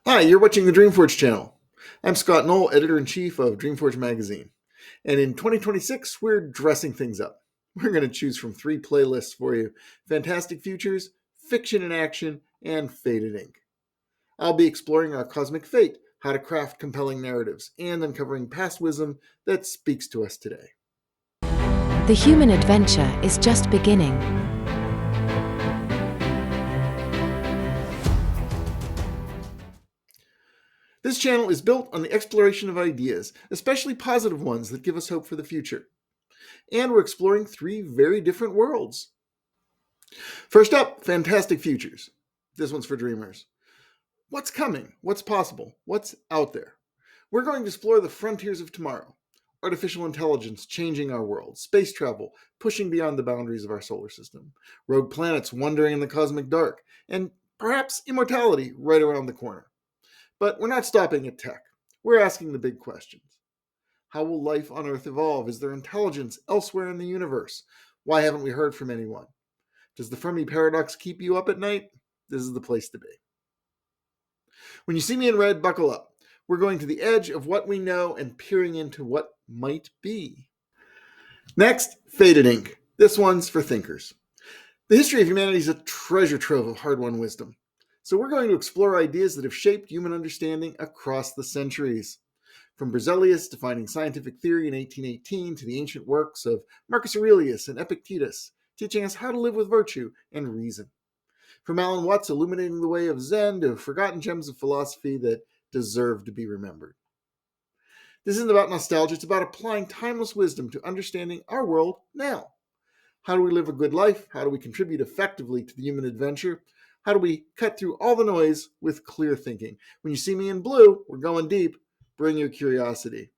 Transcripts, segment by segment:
Hi, you're watching the DreamForge Channel. I'm Scott Knoll, editor-in-chief of DreamForge magazine. And in 2026, we're dressing things up. We're going to choose from 3 playlists for you: Fantastic Futures, Fiction in Action, and Faded Ink. I'll be exploring our cosmic fate, how to craft compelling narratives, and uncovering past wisdom that speaks to us today. The human adventure is just beginning. This channel is built on the exploration of ideas, especially positive ones that give us hope for the future. And we're exploring 3 very different worlds. First up, Fantastic Futures. This one's for dreamers. What's coming? What's possible? What's out there? We're going to explore the frontiers of tomorrow. Artificial intelligence changing our world, space travel pushing beyond the boundaries of our solar system, rogue planets wandering in the cosmic dark, and perhaps immortality right around the corner. But we're not stopping at tech. We're asking the big questions. How will life on Earth evolve? Is there intelligence elsewhere in the universe? Why haven't we heard from anyone? Does the Fermi paradox keep you up at night? This is the place to be. When you see me in red, buckle up. We're going to the edge of what we know and peering into what might be. Next, Faded Ink. This one's for thinkers. The history of humanity is a treasure trove of hard-won wisdom. So we're going to explore ideas that have shaped human understanding across the centuries. From Berzelius defining scientific theory in 1818 to the ancient works of Marcus Aurelius and Epictetus, teaching us how to live with virtue and reason. From Alan Watts illuminating the way of Zen to forgotten gems of philosophy that deserve to be remembered. This isn't about nostalgia, it's about applying timeless wisdom to understanding our world now. How do we live a good life? How do we contribute effectively to the human adventure? How do we cut through all the noise with clear thinking? When you see me in blue, we're going deep. Bring your curiosity.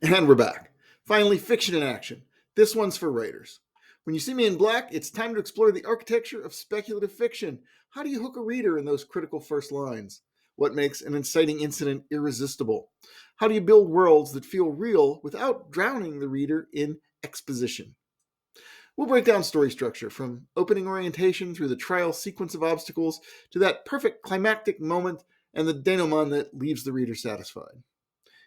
And we're back. Finally, Fiction in Action. This one's for writers. When you see me in black, it's time to explore the architecture of speculative fiction. How do you hook a reader in those critical first lines? What makes an inciting incident irresistible? How do you build worlds that feel real without drowning the reader in exposition? We'll break down story structure, from opening orientation through the trial sequence of obstacles to that perfect climactic moment and the denouement that leaves the reader satisfied.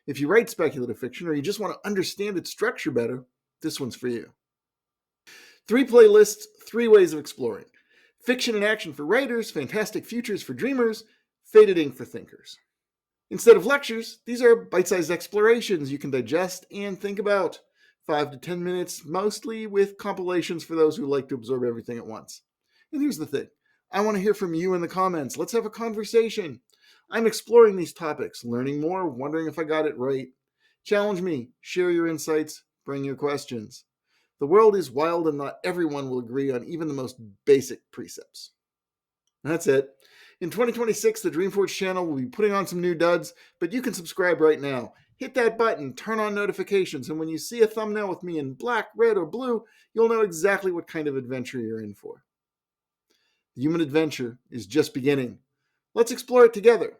If you write speculative fiction or you just want to understand its structure better, this one's for you. 3 playlists, 3 ways of exploring. Fiction in Action for writers, Fantastic Futures for dreamers, Faded Ink for thinkers. Instead of lectures, these are bite-sized explorations you can digest and think about. 5 to 10 minutes, mostly with compilations for those who like to absorb everything at once. And here's the thing. I want to hear from you in the comments. Let's have a conversation. I'm exploring these topics, learning more, wondering if I got it right. Challenge me, share your insights, bring your questions. The world is wild and not everyone will agree on even the most basic precepts. That's it. In 2026, the DreamForge Channel will be putting on some new duds, but you can subscribe right now. Hit that button, turn on notifications, and when you see a thumbnail with me in black, red, or blue, you'll know exactly what kind of adventure you're in for. The human adventure is just beginning. Let's explore it together.